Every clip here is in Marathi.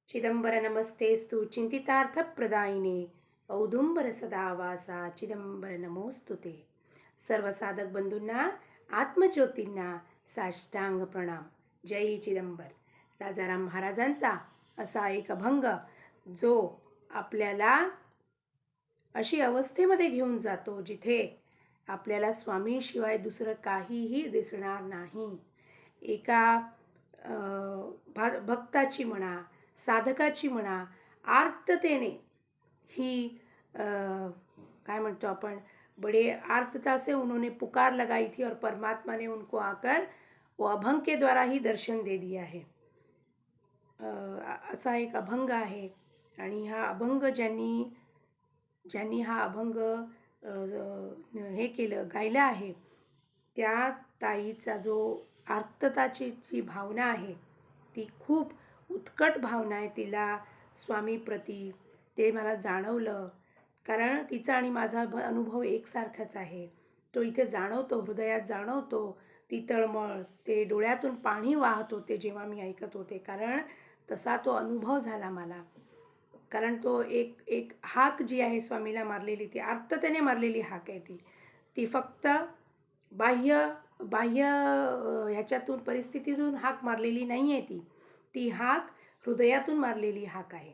चिदंबर नमस्तेस्तु चिंतितार्थप्रदायिने औदुंबर सदावासा चिदंबर नमोस्तुते। सर्व साधक बंधूंना आत्मज्योतींना साष्टांग प्रणाम। जय चिदंबर। राजाराम महाराजांचा असा एक अभंग जो आपल्याला अशी अवस्थेमध्ये घेऊन जातो जिथे आपल्याला स्वामीशिवाय दुसरं काहीही दिसणार नाही। एका भक्ताची म्हणा, साधकाची म्हणा, आर्ततेने ही काय म्हणतो आपण, बड़े आर्तता से उन्होंने पुकार लगाई थी और परमात्मा ने उनको आकर वो अभंग के द्वारा ही दर्शन दे दिया है। असा एक अभंग आहे आणि हा अभंग ज्यांनी ज्यांनी हा अभंग हे केलं, गायला आहे, त्या ताईचा जो आर्तताची जी भावना आहे ती खूप उत्कट भावना आहे तिला स्वामीप्रती, ते मला जाणवलं. कारण तिचा आणि माझा अनुभव एकसारखाच आहे. तो इथे जाणवतो, हृदयात जाणवतो. ती तळमळ, ते डोळ्यातून पाणी वाहत होते जेव्हा मी ऐकत होते, कारण तसा तो अनुभव झाला मला. कारण तो एक एक हाक जी आहे स्वामीला मारलेली, ती आर्ततेने मारलेली हाक आहे. ती फक्त बाह्य बाह्य ह्याच्यातून परिस्थितीतून हाक मारलेली नाही आहे. ती हाक हृदयातून मारलेली हाक आहे.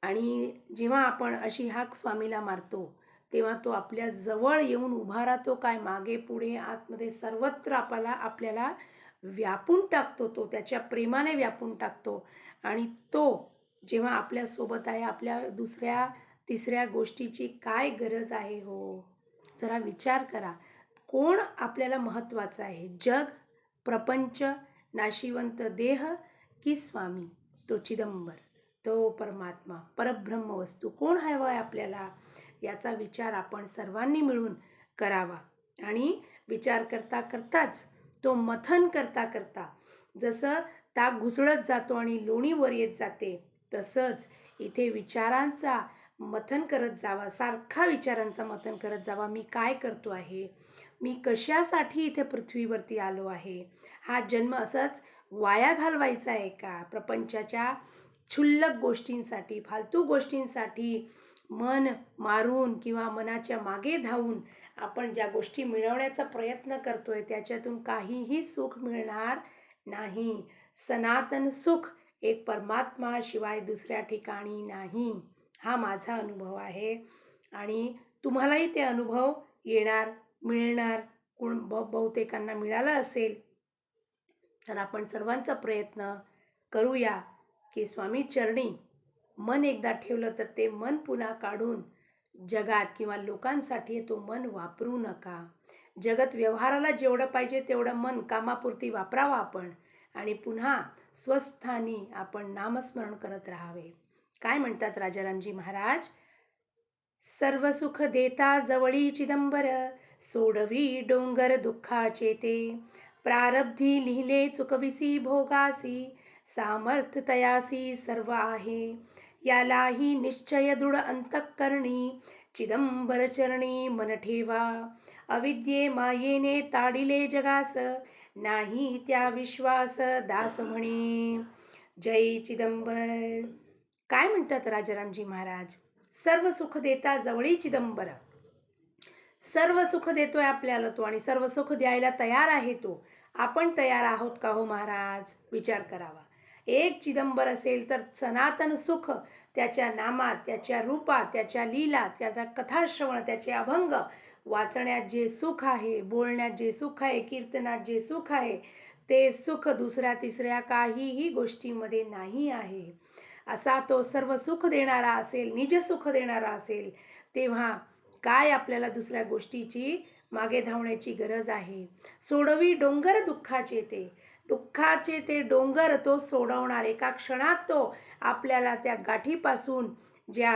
आणि जेव्हा आपण अशी हाक स्वामीला मारतो तेव्हा तो आपल्या जवळ येऊन उभा राहतो. काय मागे पुढे आतमध्ये सर्वत्र आपल्याला व्यापून टाकतो. तो त्याच्या प्रेमाने व्यापून टाकतो. आणि तो जेव्हा आपल्यासोबत आहे, आपल्या दुसऱ्या तिसऱ्या गोष्टीची काय गरज आहे हो, जरा विचार करा. कोण आपल्याला महत्त्वाचं आहे? जग, प्रपंच, नाशिवंत देह की स्वामी, तो चिदंबर, तो परमात्मा, परब्रह्म वस्तू कोण हवं आहे आपल्याला? याचा विचार आपण सर्वांनी मिळून करावा. आणि विचार करता करताच, तो मथन करता करता जसं ताक घुसळत जातो आणि लोणी वर येत जाते, तसंच इथे विचारांचा मथन करत जावा. सारखा विचारांचा मथन करत जावा. मी काय करतो आहे? मी कशासाठी इथे पृथ्वीवरती आलो आहे? हा जन्म असाच वाया घालवायचा आहे का? प्रपंचाच्या क्षुल्लक गोष्टींसाठी, फालतू गोष्टींसाठी मन मारून किंवा मनाच्या मागे धावून आपण ज्या गोष्टी मिळवण्याचा प्रयत्न करतोय त्याच्यातून काहीही सुख मिळणार नाही. सनातन सुख एक परमात्मा शिवाय दुसऱ्या ठिकाणी नाही. हा माझा अनुभव आहे आणि तुम्हालाही ते अनुभव येणार, मिळणार. बहुतेकांना मिळाला असेल तर आपण सर्वांचा प्रयत्न करूया की स्वामी चरणी मन एकदा ठेवलं तर ते मन पुन्हा काढून जगात किंवा लोकांसाठी तो मन वापरू नका. जगत व्यवहाराला जेवढं पाहिजे तेवढं मन कामापुरती वापरावं आपण आणि पुन्हा स्वस्थानी आपण नामस्मरण करत राहावे. काय म्हणतात राजारामजी महाराज? सर्व सुख देता जवळी चिदंबर, सोडवी डोंगर दुःखाचे ते. प्रारब्धी लिहिले चुकविसी भोगासी, सामर्थ तयासी सर्व आहे. यालाही निश्चय दृढ अंतःकरणी, चिदंबर चरणी मन ठेवा. अविद्ये मायेने ताडिले जगास, नाही त्या विश्वास दास म्हणे. जय चिदंबर. काय म्हणतात राजारामजी महाराज? सर्व सुख देता जवळी चिदंबर. सर्व सुख देतोय आपल्याला तो आणि सर्व सुख द्यायला तयार आहे तो. आपण तयार आहोत का हो महाराज? विचार करावा. एक चिदंबर असेल तर सनातन सुख त्याच्या नामात, त्याच्या रूपात, त्याच्या लीला, त्याचा कथाश्रवण, त्याचे अभंग वाचण्यात जे सुख आहे, बोलण्यात जे सुख आहे, कीर्तनात जे सुख आहे, ते सुख दुसऱ्या तिसऱ्या काहीही गोष्टीमध्ये नाही आहे. असा तो सर्व सुख देणारा असेल, निज सुख देणारा असेल, तेव्हा काय आपल्याला दुसऱ्या गोष्टीची मागे धावण्याची गरज आहे? सोडवी डोंगर दुःखाचे ते. दुःखाचे ते डोंगर तो सोडवणार. एका क्षणात तो आपल्याला त्या गाठीपासून, ज्या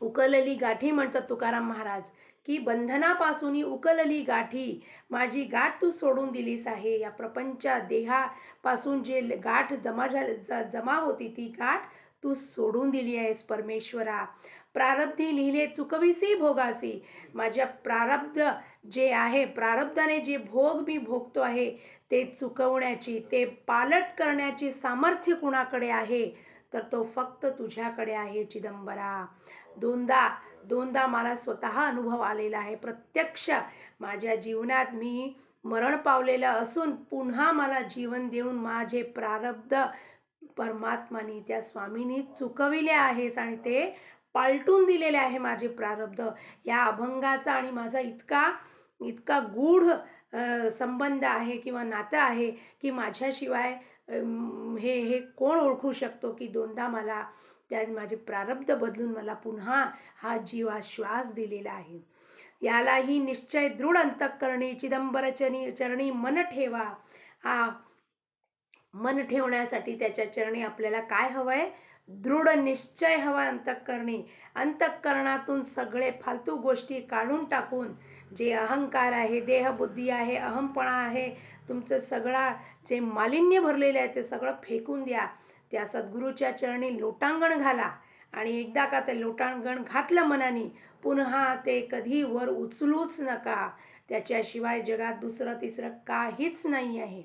उकलली गाठी म्हणतात तुकाराम महाराज, की बंधनापासून उकलली गाठी, माझी गाठ तू सोडून दिलीस आहे. या प्रपंचा देहापासून जे गाठ जमा होती ती गाठ तू सोडून दिली आहेस परमेश्वरा. प्रारब्धी लिहिले चुकविसी भोगासी, माझ्या प्रारब्ध जे आहे, प्रारब्धाने जे भोग मी भोगतो आहे ते चुकवण्याची, ते पालट करण्याची सामर्थ्य कुणाकडे आहे, तर तो फक्त तुझ्याकडे आहे चिदंबरा. दोनदा दोनदा मला स्वतः अनुभव आलेला आहे. प्रत्यक्ष माझ्या जीवनात मी मरण पावलेलं असून पुन्हा मला जीवन देऊन माझे प्रारब्ध परमात्मानी, त्या स्वामींनी चुकविले आहेत आणि ते पालटून दिलेले आहे माझे प्रारब्ध. या अभंगाचा आणि माझा इतका इतका गूढ संबंध आहे किंवा नातं आहे की माझ्याशिवाय हे हे कोण ओळखू शकतो की दोनदा मला त्या माझे प्रारब्ध बदलून मला पुन्हा हा जीव, हा श्वास दिलेला आहे. यालाही निश्चय दृढ अंतःकरणी चिदंबर चरणी मन ठेवा. हा मन ठेवण्यासाठी त्याच्या चरणी आपल्याला काय हवंय? दृढ निश्चय हवा अंतःकरणी. अंतःकरणातून सगळे फालतू गोष्टी काढून टाकून, जे अहंकार आहे, देहबुद्धी आहे, अहमपणा आहे, तुमचं सगळा जे मालिन्य भरलेलं आहे ते सगळं फेकून द्या. त्या सद्गुरूच्या चरणी लोटांगण घाला आणि एकदा का ते लोटांगण घातलं मनाने, पुन्हा ते कधी वर उचलूच नका. त्याच्याशिवाय जगात दुसरं तिसरं काहीच नाही आहे.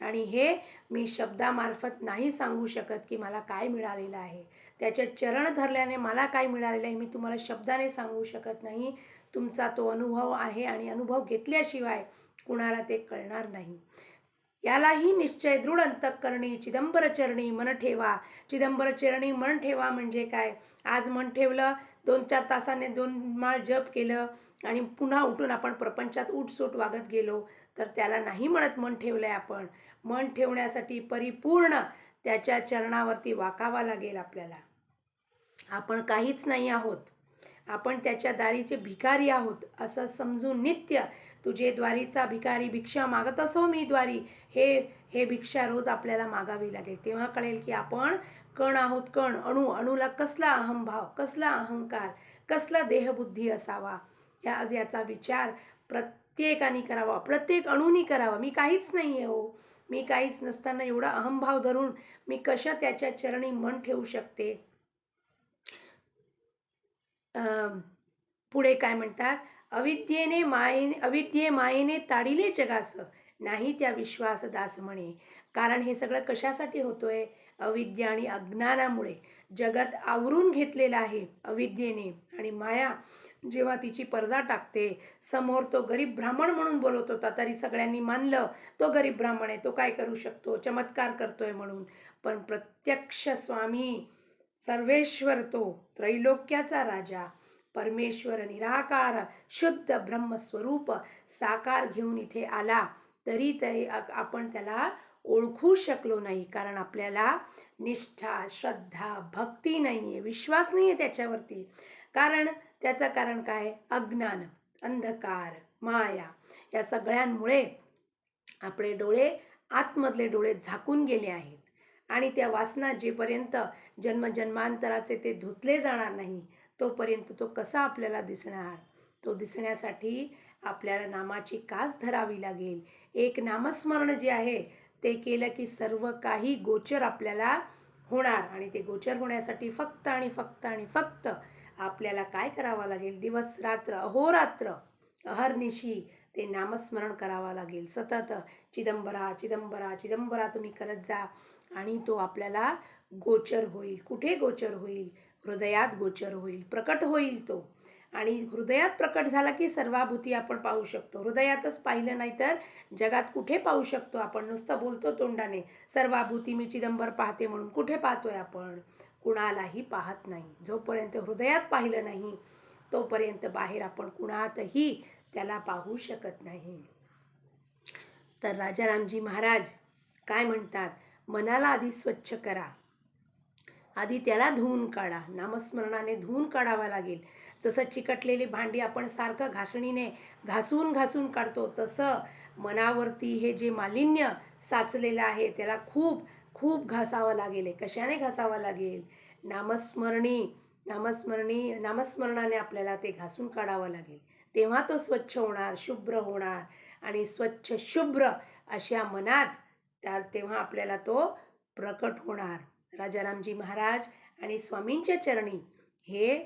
आणि हे मी शब्दामार्फत नाही सांगू शकत की मला काय मिळालेलं आहे. त्याचे चरण धरल्याने मला काय मिळालेलं आहे मी तुम्हाला शब्दाने सांगू शकत नाही. तुमचा तो अनुभव आहे आणि अनुभव घेतल्याशिवाय कुणाला ते कळणार नाही. यालाही निश्चय दृढ अंतःकरणी चिदंबर चरणी मन ठेवा. चिदंबर चरणी मन ठेवा म्हणजे काय? आज मन ठेवलं, 2-4 तासाने 2 माळ जप केलं आणि पुन्हा उठून आपण प्रपंचात उठसूट वागत गेलो, तर त्याला नाही म्हणत मन ठेवलंय आपण. मन ठेवण्यासाठी परिपूर्ण त्याच्या चरणावरती वाकावा लागेल आपल्याला. आपण काहीच नाही आहोत, आपण त्याच्या दारीचे भिकारी आहोत असं समजून नित्य तुझे द्वारीचा भिकारी भिक्षा मागत असो मी द्वारी, हे हे भिक्षा रोज आपल्याला मागावी लागेल. तेव्हा कळेल की आपण कण आहोत. कण, अणू, अणूला कसला अहंभाव, कसला अहंकार, कसला देहबुद्धी असावा, याचा विचार प्रत्येकाने करावा, प्रत्येक अणूनी करावा. मी काहीच नाही आहे हो, मी काहीच नसताना एवढा अहंभाव धरून मी कशा त्याच्या चरणी मन ठेवू शकते. पुढे काय म्हणतात? अविद्ये मायेने ताडिले जगास, नाही त्या विश्वास दास म्हणे. कारण हे सगळं कशासाठी होतोय? अविद्या आणि अज्ञानामुळे. जगत आवरून घेतलेलं आहे अविद्येने, आणि माया जेव्हा तिची पडदा टाकते, समोर तो गरीब ब्राह्मण म्हणून बोलत होता तरी सगळ्यांनी मानलं तो गरीब ब्राह्मण आहे, तो काय करू शकतो, चमत्कार करतोय म्हणून. पण प्रत्यक्ष स्वामी सर्वेश्वर, तो त्रैलोक्याचा राजा, परमेश्वर निराकार शुद्ध ब्रह्मस्वरूप साकार घेऊन इथे आला, तरी ते आपण त्याला ओळखू शकलो नाही. कारण आपल्याला निष्ठा, श्रद्धा, भक्ती नाही आहे, विश्वास नाही आहे त्याच्यावरती. त्याचं कारण काय? अज्ञान, अंधकार, माया. या सगळ्यांमुळे आपले डोळे, आतमधले डोळे झाकून गेले आहेत. आणि त्या वासना जेपर्यंत जन्मजन्मांतराचे ते धुतले जाणार नाही, तोपर्यंत तो कसा आपल्याला दिसणार? तो दिसण्यासाठी आपल्याला नामाची कास धरावी लागेल. एक नामस्मरण जे आहे ते केलं की सर्व काही गोचर आपल्याला होणार. आणि ते गोचर होण्यासाठी फक्त आणि फक्त आणि फक्त आपल्याला काय करावं लागेल? दिवस रात्र, अहोरात्र, अहर्निशी ते नामस्मरण करावं लागेल. सतत चिदंबरा चिदंबरा चिदंबरा तुम्ही करत जा आणि तो आपल्याला गोचर होईल. कुठे गोचर होईल? हृदयात गोचर होईल, प्रकट होईल तो. आणि हृदयात प्रकट झाला की सर्वाभूती आपण पाहू शकतो. हृदयातच पाहिलं नाही तर जगात कुठे पाहू शकतो आपण? नुसतं बोलतो तोंडाने सर्वाभूती मी चिदंबर पाहते म्हणून. कुठे पाहतोय आपण? कुणालाही पाहत नाही. जोपर्यंत हृदयात पाहिलं नाही तोपर्यंत बाहेर आपण कुणातही त्याला पाहू शकत नाही. तर राजारामजी महाराज काय म्हणतात? मनाला आधी स्वच्छ करा, आधी त्याला धुवून काढा. नामस्मरणाने धुवून काढावा लागेल. जसं चिकटलेली भांडी आपण सारखं घासणीने घासून घासून काढतो, तसं मनावरती हे जे मालिन्य साचलेलं आहे त्याला खूप खूप घासावं लागेल. कशाने घासावं लागेल? नामस्मरणाने आपल्याला ते घासून काढावं लागेल. तेव्हा तो स्वच्छ होणार, शुभ्र होणार. आणि स्वच्छ शुभ्र अशा मनात तेव्हा आपल्याला तो प्रकट होणार. राजारामजी महाराज आणि स्वामींच्या चरणी हे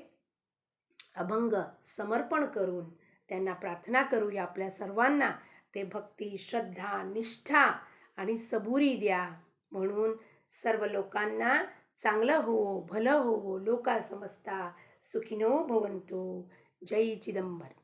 अभंग समर्पण करून त्यांना प्रार्थना करूया आपल्या सर्वांना ते भक्ती, श्रद्धा, निष्ठा आणि सबुरी द्या. म्हणून सर्व लोकांना चांगलं होवो, भलं होवो, लोका समजता सुखिनो भवन्तु. जय चिदंबर.